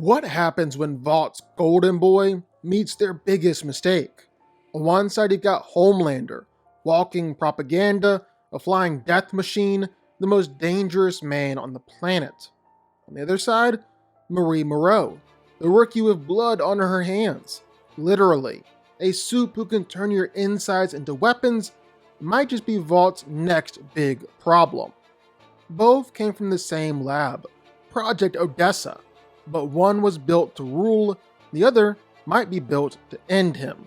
What happens when Vaught's golden boy meets their biggest mistake? On one side, you got Homelander, walking propaganda, a flying death machine, the most dangerous man on the planet. On the other side, Moreau, the rookie with blood on her hands. Literally, a soup who can turn your insides into weapons might just be Vaught's next big problem. Both came from the same lab, Project Odessa, but one was built to rule, the other might be built to end him.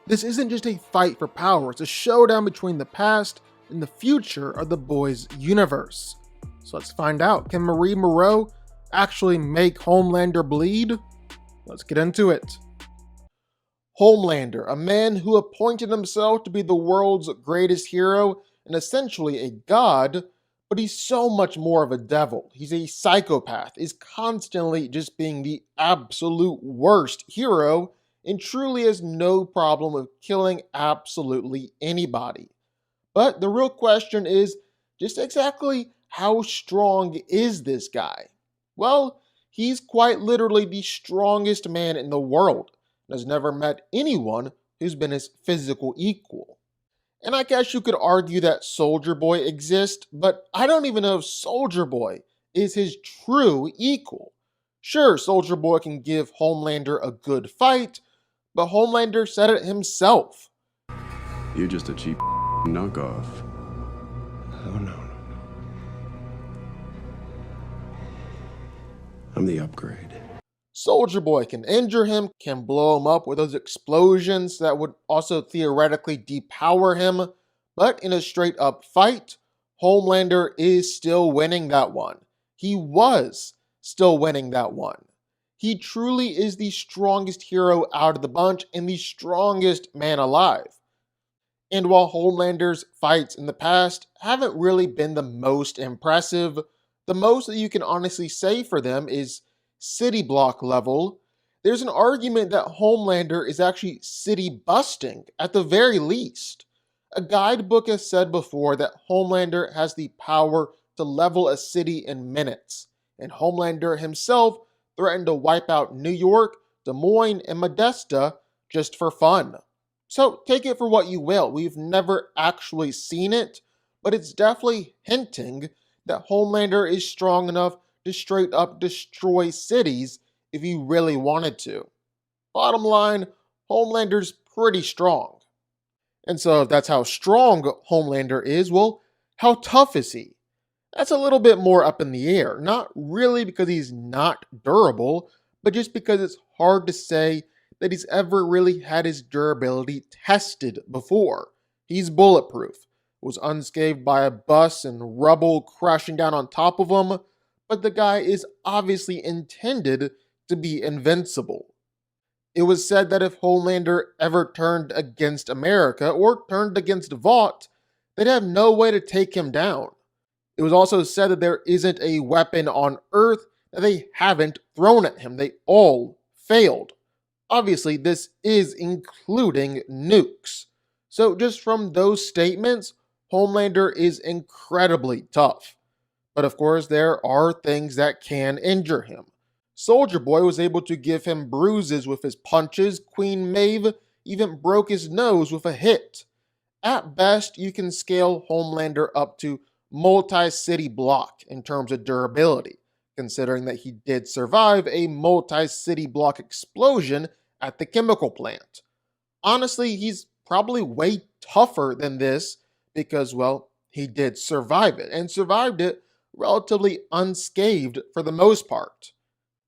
This isn't just a fight for power, it's a showdown between the past and the future of the boys' universe. So let's find out, can Moreau actually make Homelander bleed? Let's get into it. Homelander, a man who appointed himself to be the world's greatest hero and essentially a god, but he's so much more of a devil. He's a psychopath, is constantly just being the absolute worst hero, and truly has no problem with killing absolutely anybody. But the real question is, just exactly how strong is this guy? Well, he's quite literally the strongest man in the world, and has never met anyone who's been his physical equal. And I guess you could argue that Soldier Boy exists, but I don't even know if Soldier Boy is his true equal. Sure, Soldier Boy can give Homelander a good fight, but Homelander said it himself. You're just a cheap knockoff. Oh, no. I'm the upgrade. Soldier Boy can injure him, can blow him up with those explosions that would also theoretically depower him, but in a straight up fight, Homelander is still winning that one. He was still winning that one. He truly is the strongest hero out of the bunch and the strongest man alive. And while Homelander's fights in the past haven't really been the most impressive, the most that you can honestly say for them is city block level. There's an argument that Homelander is actually city busting at the very least. A guidebook has said before that Homelander has the power to level a city in minutes, and Homelander himself threatened to wipe out New York, Des Moines, and Modesta just for fun. So take it for what you will. We've never actually seen it, but it's definitely hinting that Homelander is strong enough to straight up destroy cities if he really wanted to. Bottom line, Homelander's pretty strong. And so if that's how strong Homelander is, well, how tough is he? That's a little bit more up in the air. Not really because he's not durable, but just because it's hard to say that he's ever really had his durability tested before. He's bulletproof, was unscathed by a bus and rubble crashing down on top of him, but the guy is obviously intended to be invincible. It was said that if Homelander ever turned against America or turned against Vought, they'd have no way to take him down. It was also said that there isn't a weapon on Earth that they haven't thrown at him. They all failed. Obviously, this is including nukes. So just from those statements, Homelander is incredibly tough. But of course, there are things that can injure him. Soldier Boy was able to give him bruises with his punches. Queen Maeve even broke his nose with a hit. At best, you can scale Homelander up to multi-city block in terms of durability, considering that he did survive a multi-city block explosion at the chemical plant. Honestly, he's probably way tougher than this because, well, he did survive it, and survived it relatively unscathed for the most part.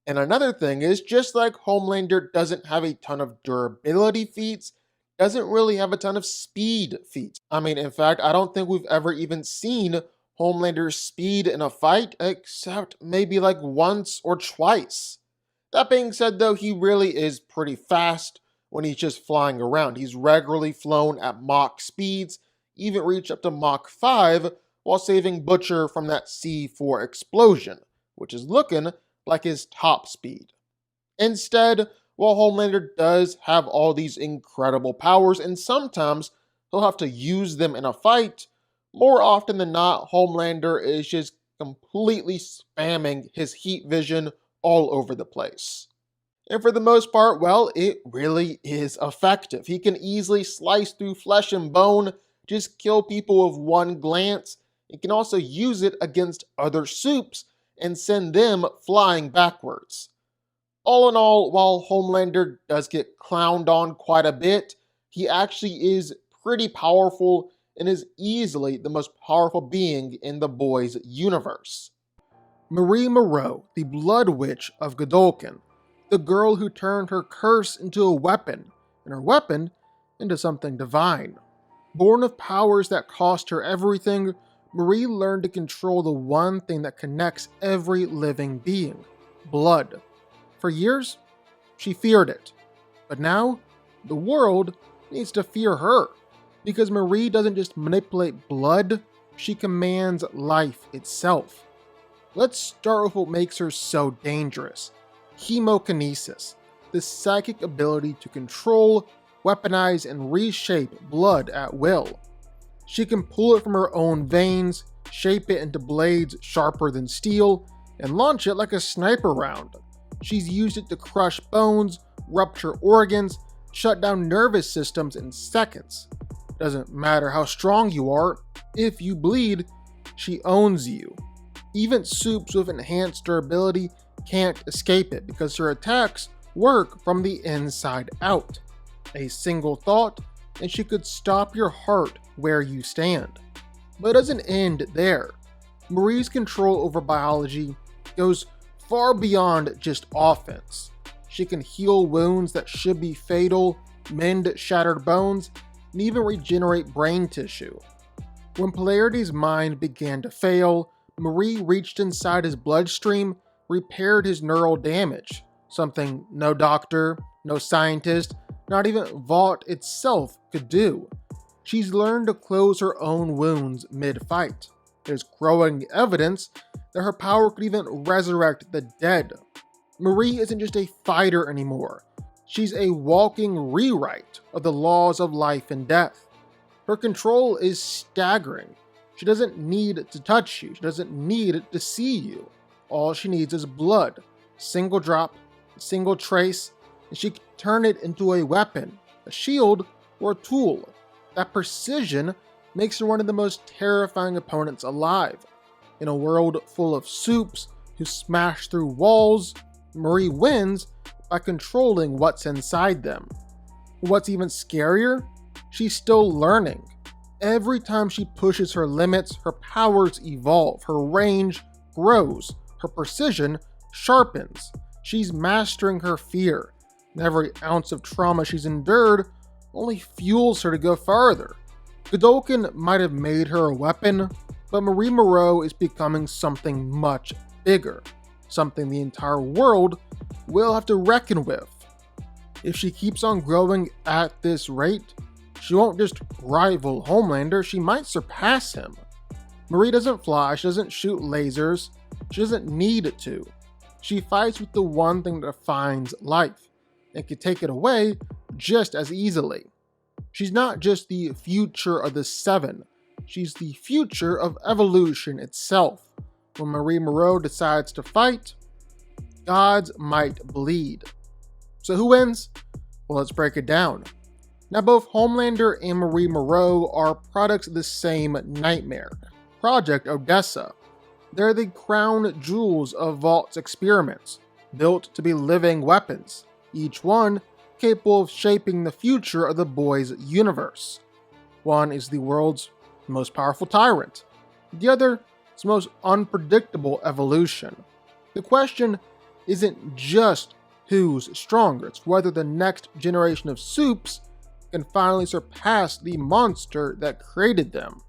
And another thing is, just like Homelander doesn't have a ton of durability feats, doesn't really have a ton of speed feats. I mean, in fact, I don't think we've ever even seen Homelander's speed in a fight, except maybe like once or twice. That being said though, he really is pretty fast when he's just flying around. He's regularly flown at Mach speeds, even reached up to Mach 5, while saving Butcher from that C4 explosion, which is looking like his top speed. Instead, while Homelander does have all these incredible powers, and sometimes he'll have to use them in a fight, more often than not, Homelander is just completely spamming his heat vision all over the place. And for the most part, well, it really is effective. He can easily slice through flesh and bone, just kill people with one glance. He can also use it against other supes and send them flying backwards. All in all, while Homelander does get clowned on quite a bit, he actually is pretty powerful and is easily the most powerful being in the boys' universe. Moreau, the Blood Witch of Godolkin, the girl who turned her curse into a weapon, and her weapon into something divine. Born of powers that cost her everything, Marie learned to control the one thing that connects every living being: blood. For years, she feared it. But now, the world needs to fear her, because Marie doesn't just manipulate blood, she commands life itself. Let's start with what makes her so dangerous: chemokinesis, the psychic ability to control, weaponize, and reshape blood at will. She can pull it from her own veins, shape it into blades sharper than steel, and launch it like a sniper round. She's used it to crush bones, rupture organs, shut down nervous systems in seconds. Doesn't matter how strong you are, if you bleed, she owns you. Even supes with enhanced durability can't escape it because her attacks work from the inside out. A single thought, and she could stop your heart where you stand. But it doesn't end there. Marie's control over biology goes far beyond just offense. She can heal wounds that should be fatal, mend shattered bones, and even regenerate brain tissue. When Polarity's mind began to fail, Marie reached inside his bloodstream, repaired his neural damage, something no doctor, no scientist, not even Vought itself could do. She's learned to close her own wounds mid-fight. There's growing evidence that her power could even resurrect the dead. Marie isn't just a fighter anymore. She's a walking rewrite of the laws of life and death. Her control is staggering. She doesn't need to touch you. She doesn't need to see you. All she needs is blood. Single drop, single trace, and she can turn it into a weapon, a shield, or a tool. That precision makes her one of the most terrifying opponents alive. In a world full of supes who smash through walls, Marie wins by controlling what's inside them. What's even scarier? She's still learning. Every time she pushes her limits, her powers evolve, her range grows, her precision sharpens. She's mastering her fear, and every ounce of trauma she's endured only fuels her to go farther. Godolkin might have made her a weapon, but Marie Moreau is becoming something much bigger, something the entire world will have to reckon with. If she keeps on growing at this rate, she won't just rival Homelander, she might surpass him. Marie doesn't fly, she doesn't shoot lasers, she doesn't need to. She fights with the one thing that defines life, and can take it away just as easily. She's not just the future of the Seven, she's the future of evolution itself. When Marie Moreau decides to fight, gods might bleed. So who wins? Well, let's break it down. Now, both Homelander and Marie Moreau are products of the same nightmare, Project Odessa. They're the crown jewels of Vaught's experiments, built to be living weapons, each one capable of shaping the future of the boys' universe. One is the world's most powerful tyrant, the other is the most unpredictable evolution. The question isn't just who's stronger, it's whether the next generation of supes can finally surpass the monster that created them.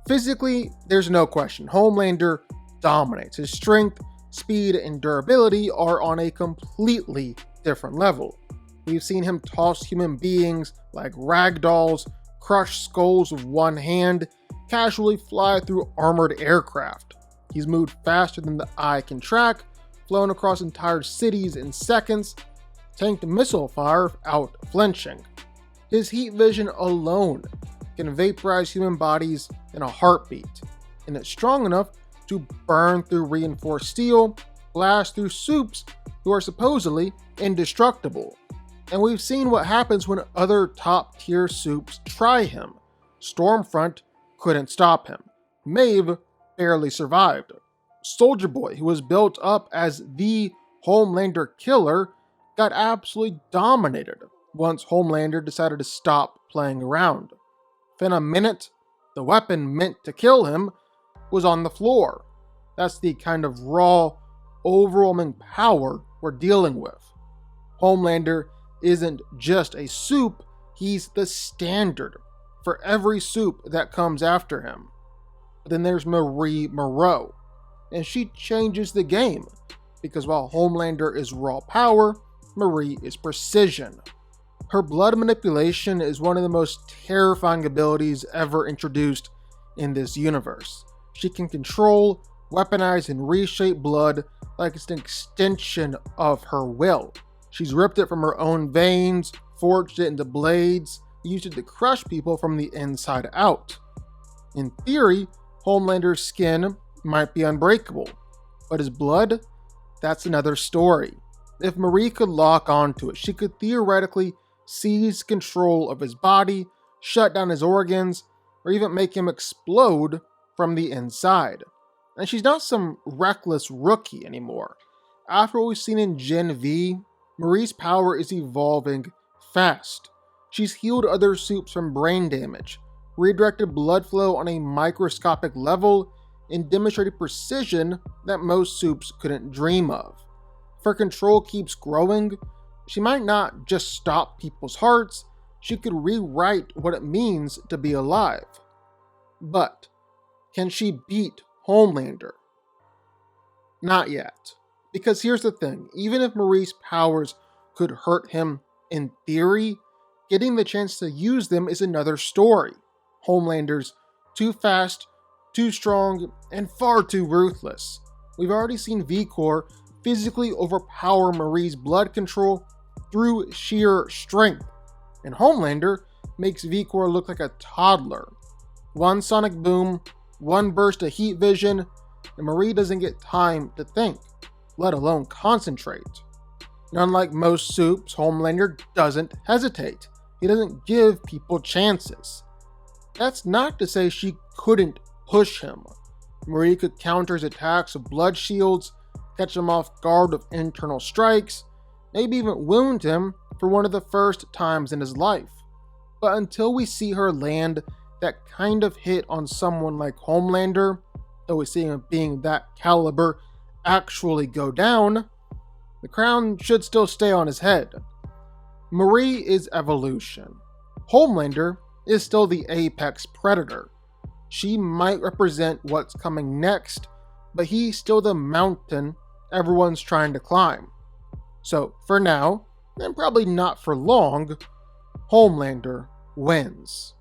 Physically, there's no question, Homelander dominates. His strength, speed, and durability are on a completely different level. We've seen him toss human beings like ragdolls, crush skulls with one hand, casually fly through armored aircraft. He's moved faster than the eye can track, flown across entire cities in seconds, tanked missile fire without flinching. His heat vision alone can vaporize human bodies in a heartbeat, and it's strong enough to burn through reinforced steel blast through soups who are supposedly indestructible. And we've seen what happens when other top tier soups try him. Stormfront couldn't stop him. Maeve barely survived. Soldier Boy, who was built up as the Homelander killer, got absolutely dominated once Homelander decided to stop playing around. Within a minute, the weapon meant to kill him was on the floor. That's the kind of raw, overwhelming power we're dealing with. Homelander isn't just a soup, he's the standard for every soup that comes after him. But then there's Moreau, and she changes the game, because while Homelander is raw power, Marie is precision. Her blood manipulation is one of the most terrifying abilities ever introduced in this universe. She can control, weaponize, and reshape blood like it's an extension of her will. She's ripped it from her own veins, forged it into blades, used it to crush people from the inside out. In theory, Homelander's skin might be unbreakable, but his blood, that's another story. If Marie could lock onto it, she could theoretically seize control of his body, shut down his organs, or even make him explode from the inside. And she's not some reckless rookie anymore. After what we've seen in Gen V, Marie's power is evolving fast. She's healed other soups from brain damage, redirected blood flow on a microscopic level, and demonstrated precision that most soups couldn't dream of. If her control keeps growing, she might not just stop people's hearts, she could rewrite what it means to be alive. But can she beat Homelander? Not yet. Because here's the thing, even if Marie's powers could hurt him in theory, getting the chance to use them is another story. Homelander's too fast, too strong, and far too ruthless. We've already seen V-Corps physically overpower Marie's blood control through sheer strength, and Homelander makes V-Corps look like a toddler. One sonic boom, one burst of heat vision, and Marie doesn't get time to think, let alone concentrate. And unlike most soups, Homelander doesn't hesitate. He doesn't give people chances. That's not to say she couldn't push him. Marie could counter his attacks with blood shields, catch him off guard with internal strikes, maybe even wound him for one of the first times in his life. But until we see her land that kind of hit on someone like Homelander, though we see him being that caliber actually go down, the crown should still stay on his head. Marie is evolution. Homelander is still the apex predator. She might represent what's coming next, but he's still the mountain everyone's trying to climb. So for now, and probably not for long, Homelander wins.